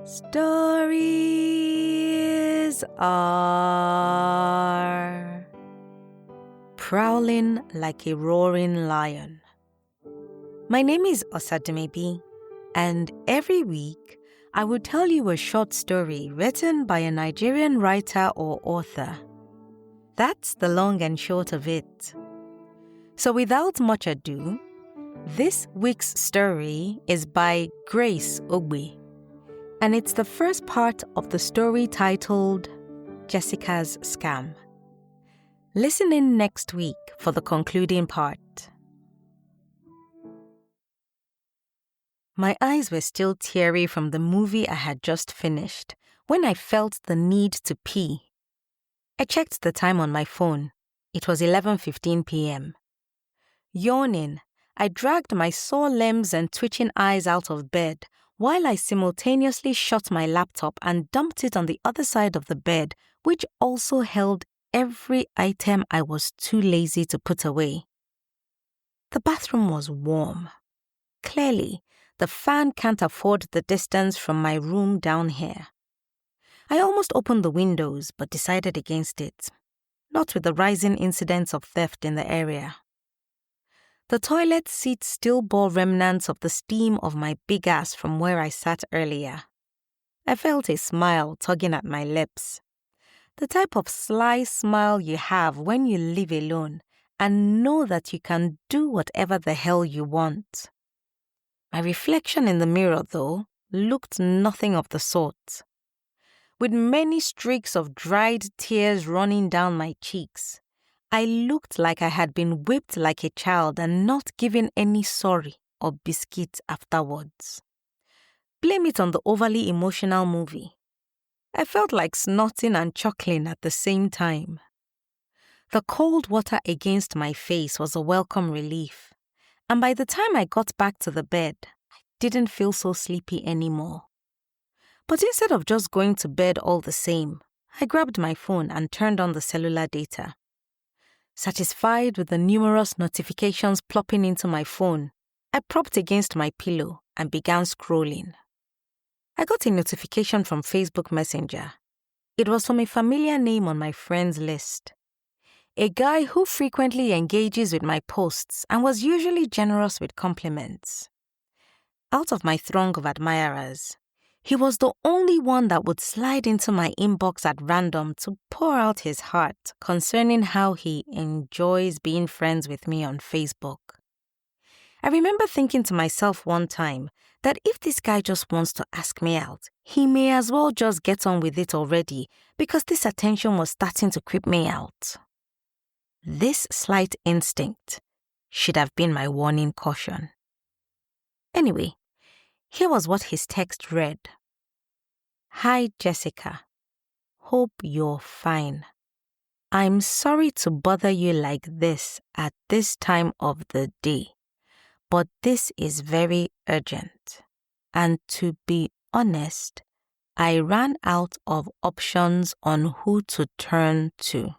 Stories are prowling like a roaring lion. My name is Osademebi, and every week I will tell you a short story written by a Nigerian writer or author. That's the long and short of it. So without much ado, this week's story is by Grace Ogbe, and it's the first part of the story titled Jessica's Scam. Listen in next week for the concluding part. My eyes were still teary from the movie I had just finished when I felt the need to pee. I checked the time on my phone. It was 11:15 p.m. Yawning, I dragged my sore limbs and twitching eyes out of bed while I simultaneously shut my laptop and dumped it on the other side of the bed, which also held every item I was too lazy to put away. The bathroom was warm. Clearly, the fan can't afford the distance from my room down here. I almost opened the windows but decided against it, not with the rising incidence of theft in the area. The toilet seat still bore remnants of the steam of my big ass from where I sat earlier. I felt a smile tugging at my lips. The type of sly smile you have when you live alone and know that you can do whatever the hell you want. My reflection in the mirror, though, looked nothing of the sort. With many streaks of dried tears running down my cheeks, I looked like I had been whipped like a child and not given any sorry or biscuit afterwards. Blame it on the overly emotional movie. I felt like snorting and chuckling at the same time. The cold water against my face was a welcome relief, and by the time I got back to the bed, I didn't feel so sleepy anymore. But instead of just going to bed all the same, I grabbed my phone and turned on the cellular data. Satisfied with the numerous notifications plopping into my phone, I propped against my pillow and began scrolling. I got a notification from Facebook Messenger. It was from a familiar name on my friends list. A guy who frequently engages with my posts and was usually generous with compliments. Out of my throng of admirers, he was the only one that would slide into my inbox at random to pour out his heart concerning how he enjoys being friends with me on Facebook. I remember thinking to myself one time that if this guy just wants to ask me out, he may as well just get on with it already because this attention was starting to creep me out. This slight instinct should have been my warning caution. Anyway, here was what his text read. Hi, Jessica. Hope you're fine. I'm sorry to bother you like this at this time of the day, but this is very urgent. And to be honest, I ran out of options on who to turn to.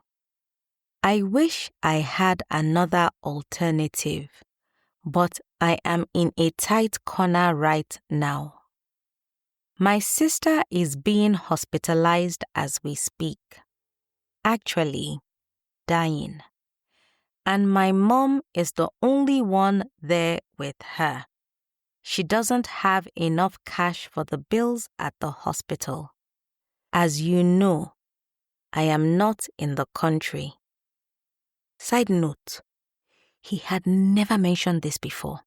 I wish I had another alternative, but I am in a tight corner right now. My sister is being hospitalized as we speak. Actually, dying. And my mom is the only one there with her. She doesn't have enough cash for the bills at the hospital. As you know, I am not in the country. Side note, he had never mentioned this before.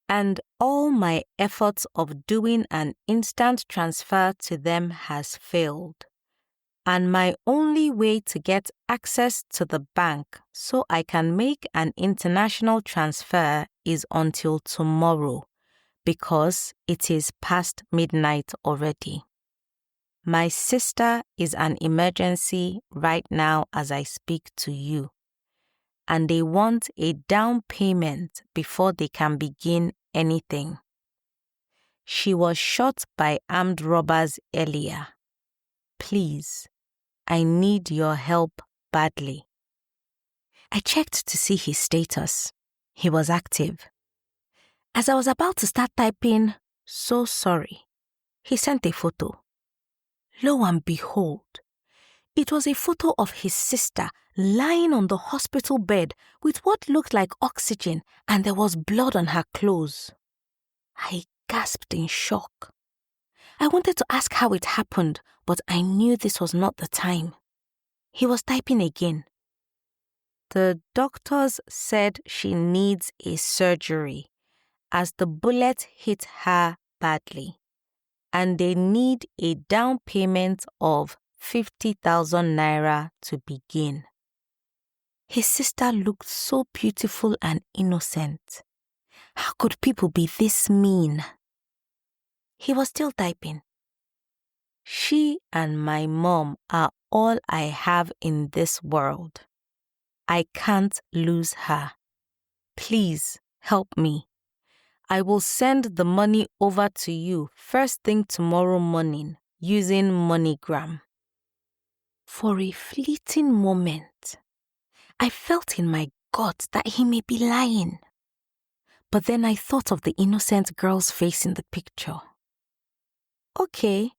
And all my efforts of doing an instant transfer to them has failed. And my only way to get access to the bank so I can make an international transfer is until tomorrow, because it is past midnight already. My sister is an emergency right now as I speak to you, and they want a down payment before they can begin anything. She was shot by armed robbers earlier. Please, I need your help badly. I checked to see his status. He was active. As I was about to start typing, so sorry, He sent a photo. Lo and behold, it was a photo of his sister lying on the hospital bed with what looked like oxygen, and there was blood on her clothes. I gasped in shock. I wanted to ask how it happened, but I knew this was not the time. He was typing again. The doctors said she needs a surgery as the bullet hit her badly, and they need a down payment of 50,000 naira to begin. His sister looked so beautiful and innocent. How could people be this mean? He was still typing. She and my mom are all I have in this world. I can't lose her. Please help me. I will send the money over to you first thing tomorrow morning using MoneyGram. For a fleeting moment, I felt in my gut that he may be lying. But then I thought of the innocent girl's face in the picture. Okay,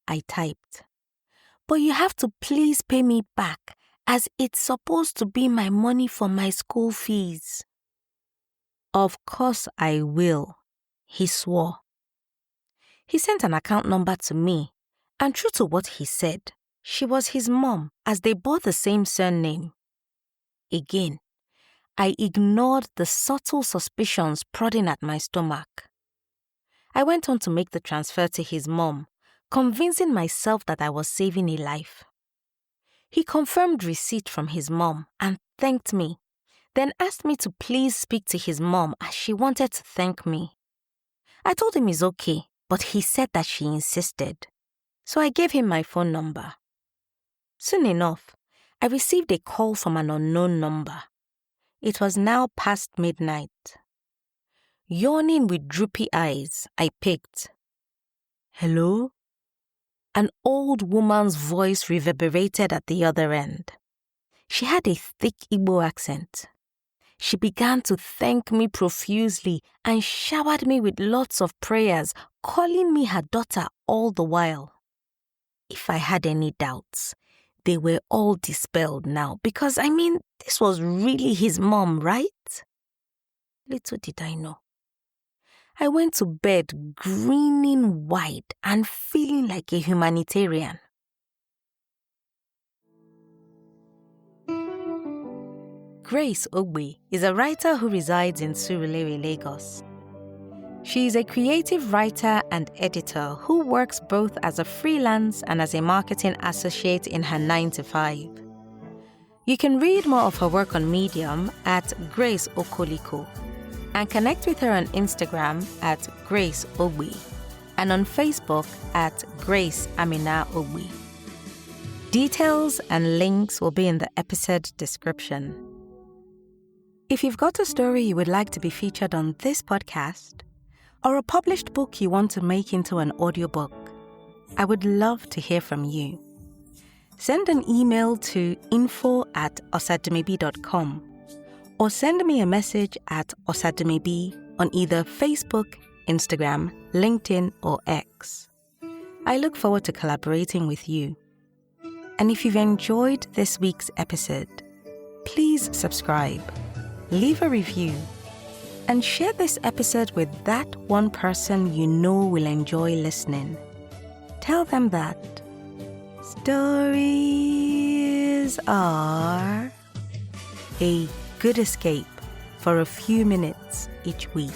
I typed. But you have to please pay me back, as it's supposed to be my money for my school fees. Of course I will, he swore. He sent an account number to me, and true to what he said, she was his mom, as they bore the same surname. Again, I ignored the subtle suspicions prodding at my stomach. I went on to make the transfer to his mom, convincing myself that I was saving a life. He confirmed receipt from his mom and thanked me, then asked me to please speak to his mom as she wanted to thank me. I told him it's okay, but he said that she insisted. So I gave him my phone number. Soon enough, I received a call from an unknown number. It was now past midnight. Yawning with droopy eyes, I picked. Hello? An old woman's voice reverberated at the other end. She had a thick Igbo accent. She began to thank me profusely and showered me with lots of prayers, calling me her daughter all the while. If I had any doubts, they were all dispelled now because, this was really his mom, right? Little did I know. I went to bed grinning wide and feeling like a humanitarian. Grace Ogbe is a writer who resides in Surulere, Lagos. She is a creative writer and editor who works both as a freelance and as a marketing associate in her 9-to-5. You can read more of her work on Medium at Grace Okoliko and connect with her on Instagram at Grace Ogbe and on Facebook at Grace Amina Ogbe. Details and links will be in the episode description. If you've got a story you would like to be featured on this podcast, or a published book you want to make into an audiobook, I would love to hear from you. Send an email to info@osadumebi.com or send me a message at Osadumebi on either Facebook, Instagram, LinkedIn, or X. I look forward to collaborating with you. And if you've enjoyed this week's episode, please subscribe, leave a review, and share this episode with that one person you know will enjoy listening. Tell them that stories are a good escape for a few minutes each week.